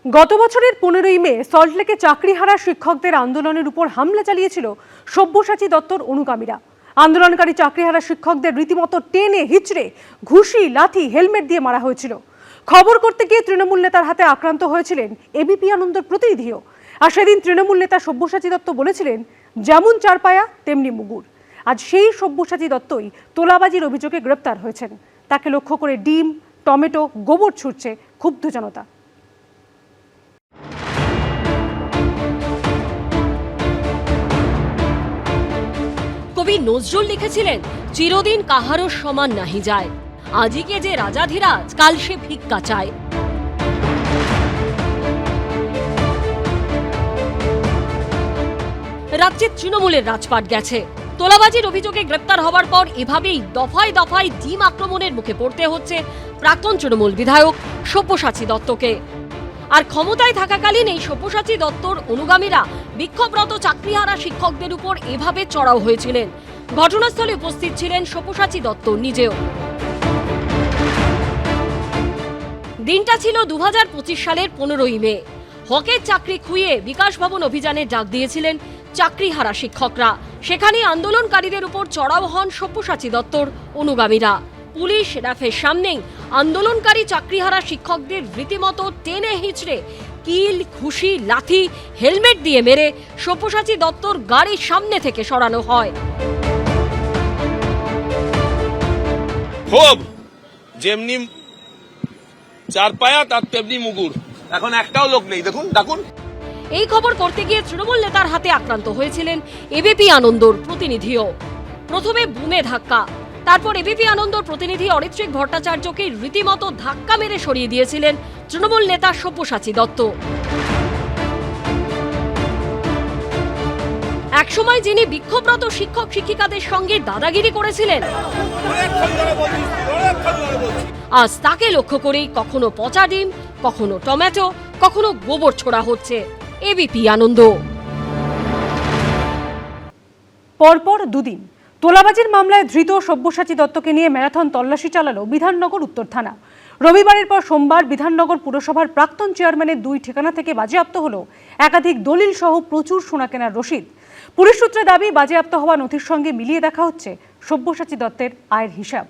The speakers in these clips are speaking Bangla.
গত বছরের 15ই মে সল্টলেকে চাকরিহারা শিক্ষকদের আন্দোলনের উপর হামলা চালিয়েছিল সব্যসাচী দত্তর অনুগামীরা। আন্দোলনকারী চাকরিহারা শিক্ষকদের রীতিমতো টেনে হিচড়ে ঘুষি, লাঠি, হেলমেট দিয়ে মারা হয়েছিল। খবর করতে গিয়ে তৃণমূল নেতার হাতে আক্রান্ত হয়েছিলেন এবিপি আনন্দর প্রতিনিধিও। আর সেদিন তৃণমূল নেতা সব্যসাচী দত্ত বলেছিলেন, যেমন চারপায়া তেমনি মুগুর। আজ সেই সব্যসাচী দত্তই তোলাবাজির অভিযোগে গ্রেপ্তার হয়েছেন। তাকে লক্ষ্য করে ডিম, টমেটো, গোবর ছুটছে ক্ষুব্ধ জনতা। কবি নজরুল লিখেছিলেন, চিরদিন কাহারও সমান নাহি যায়, আজিকে যে রাজাধিরাজ কাল সে ভিক্ষা চায়। রাজ্যে তৃণমূলের রাজপাট গেছে। তোলাবাজির অভিযোগে গ্রেপ্তার হওয়ার পর এভাবেই দফায় দফায় ডিম আক্রমণের মুখে পড়তে হচ্ছে প্রাক্তন তৃণমূল বিধায়ক সব্যসাচী দত্তকে। আর ক্ষমতায় থাকাকালীন এই সব্যসাচী দত্তর অনুগামীরা বিক্ষোভরত চাকরিহারা শিক্ষকদের উপর এভাবে চড়াও হয়েছিলেন। ঘটনাস্থলে উপস্থিত ছিলেন সব্যসাচী দত্ত নিজেও। দিনটা ছিল 2025 সালের 15ই মে। হকের চাকরি খুইয়ে বিকাশ ভবন অভিযানের ডাক দিয়েছিলেন চাকরিহারা শিক্ষকরা। সেখানে আন্দোলনকারীদের উপর চড়াও হন সব্যসাচী দত্তর অনুগামীরা। পুলিশ র্যাফের সামনেই আন্দোলনকারী চাকরিহারা শিক্ষকদের রীতিমতো টেনে হিচড়ে কিল, ঘুষি, লাঠি, হেলমেট দিয়ে মেরে সব্যসাচী দত্তর গাড়ির সামনে থেকে সরানো হয়। খুব যেমনি চারপায়া তার তেমনি মুগুর, এখন একটাও লোক নেই, দেখুন ডাকুন। এই খবর করতে গিয়ে তৃণমূল নেতার হাতে আক্রান্ত হয়েছিলেন এবিপি আনন্দর প্রতিনিধিও। প্রথমে বুমে ধাক্কা, তারপর এবিপি আনন্দর প্রতিনিধি অরিত্রিক ভট্টাচার্যকে রীতিমতো ধাক্কা মেরে সরিয়ে দিয়েছিলেন তৃণমূল নেতা সব্যসাচী দত্ত। একসময় যিনি বিক্ষোভরত শিক্ষক শিক্ষিকাদের সঙ্গে দাদাগিরি করেছিলেন, আজ তাকে লক্ষ্য করেই কখনো পচা ডিম, কখনো টমেটো, কখনো গোবর ছোড়া হচ্ছে। এবিপি আনন্দ। পরপর দুদিন তোলাবাজির মামলায় ধৃত সব্যসাচী দত্তকে নিয়ে ম্যারাথন তল্লাশি চালালো বিধাননগর উত্তর থানা। রবিবারের পর সোমবার বিধাননগর পুরসভার প্রাক্তন চেয়ারম্যানের 2 ঠিকানা থেকে বাজেয়াপ্ত হলো একাধিক দলিল সহ প্রচুর সোনা কেনার রসিদ। পুলিশ সূত্রে দাবি, বাজেয়াপ্ত হওয়া নথির সঙ্গে মিলিয়ে দেখা হচ্ছে সব্যসাচী দত্তের আয়ের হিসাব।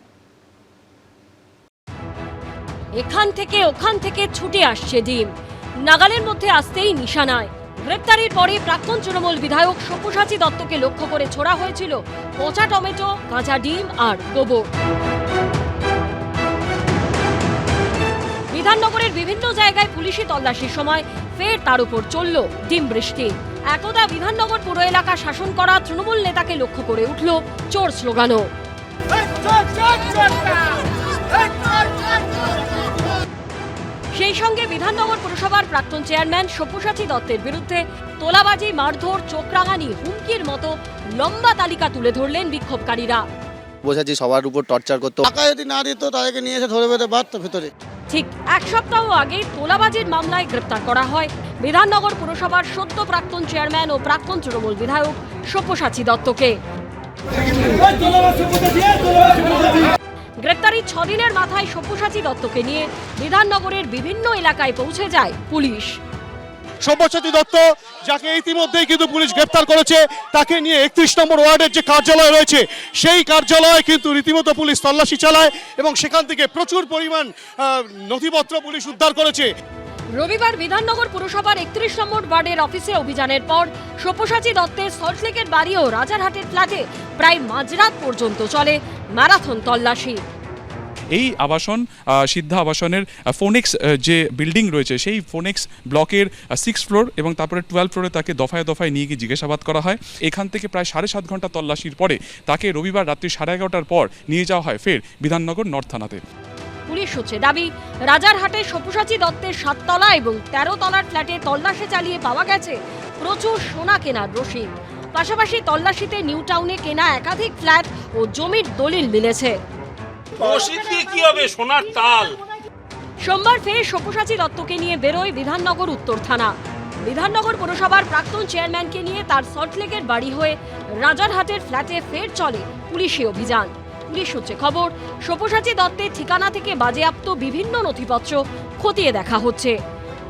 এখান থেকে ওখান থেকে ছুটে আসছে ডিম, নাগালের মধ্যে আসতেই নিশানায়। গ্রেপ্তারের পরে প্রাক্তন তৃণমূল বিধায়ক সব্যসাচী দত্তকে লক্ষ্য করে ছোড়া হয়েছিল পচা টমেটো, কাঁচা ডিম আর গোবর। বিধাননগরের বিভিন্ন জায়গায় পুলিশি তল্লাশির সময় ফের তার উপর চলল ডিম বৃষ্টি। একদা বিধাননগর পুর এলাকা শাসন করা তৃণমূল নেতাকে লক্ষ্য করে উঠল চোর স্লোগানও। সেই সঙ্গে বিধাননগর পুরসভার প্রাক্তন চেয়ারম্যান সব্যসাচী দত্তের বিরুদ্ধে তোলাবাজি, মারধর, চোখরাঙানি, হুমকির মতো লম্বা তালিকা তুলে ধরলেন বিক্ষোভকারীরা। বোঝাচ্ছি সবার উপর টর্চার করতো, টাকা যদি না দিত তাদেরকে নিয়ে এসে ধরে বেঁধে বাঁধতো ভেতরে। ঠিক 1 সপ্তাহ আগে তোলাবাজির মামলায় গ্রেপ্তার করা হয় বিধাননগর পুরসভার সদ্য প্রাক্তন চেয়ারম্যান ও প্রাক্তন তৃণমূল বিধায়ক সব্যসাচী দত্তকে। গ্রেপ্তারির 6 দিনের মাথায় সব্যসাচী দত্তকে নিয়ে বিধাননগরের বিভিন্ন এলাকায় পৌঁছে যায় পুলিশ। সব্যসাচী দত্ত, যাকে ইতিমধ্যেই কিন্তু পুলিশ গ্রেপ্তার করেছে, তাকে নিয়ে 31 নম্বর ওয়ার্ডের যে কার্যালয় রয়েছে সেই কার্যালয়ে কিন্তু রীতিমতো পুলিশ তল্লাশি চালায় এবং সেখান থেকে প্রচুর পরিমাণ নথিপত্র পুলিশ উদ্ধার করেছে। রবিবার বিধাননগর পুরসভার 31 নম্বর ওয়ার্ডের অফিসে অভিযানের পর সব্যসাচী দত্তের সল্টলেকের বাড়ি ও রাজারহাটের ফ্ল্যাটে প্রায় মাঝরাত পর্যন্ত চলে ম্যারাথন তল্লাশি। এই আবাসন সিদ্ধা আবাসনের ফোনেক্স যে বিল্ডিং রয়েছে সেই ফোনেক্স ব্লকের 6th ফ্লোর এবং তারপরে 12 ফ্লোরে তাকে দফায় দফায় নিয়ে গিয়ে জিজ্ঞাসাবাদ করা হয়। এখান থেকে প্রায় 7.5 ঘন্টা তল্লাশির পরে তাকে রবিবার রাত্রি 11:30টার পর নিয়ে যাওয়া হয় ফের বিধাননগর নর্থ থানাতে। পুলিশ সূত্রে দাবি, রাজারহাটে সব্যসাচী দত্তের 7 তলা এবং 13 তলার ফ্ল্যাটে তল্লাশি চালিয়ে পাওয়া গেছে প্রচুর সোনা কেনার রসিদ। পাশাপাশি তল্লাশিতে নিউ টাউনে কেনা একাধিক ফ্ল্যাট ও জমির দলিল মিলেছে। রসিদ দিয়ে কি হবে, সোনার তাল। সোমবার ফের সব্যসাচী দত্তকে নিয়ে বেরোয় বিধাননগর উত্তর থানা। বিধাননগর পুরসভার প্রাক্তন চেয়ারম্যানকে নিয়ে তার সল্টলেকের বাড়ি হয়ে রাজারহাটের ফ্ল্যাটে ফের চলে পুলিশি অভিযান। পুলিশ সূত্রে খবর, সব্যসাচী দত্তের ঠিকানা থেকে বাজেয়াপ্ত বিভিন্ন নথিপত্র খতিয়ে দেখা হচ্ছে।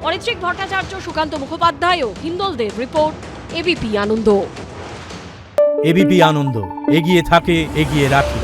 অরিত্রিক ভট্টাচার্য, সুকান্ত মুখোপাধ্যায় ও হিন্দলদের রিপোর্ট, এবিপি আনন্দ। এবিপি আনন্দ, এগিয়ে থাকে, এগিয়ে রাখে।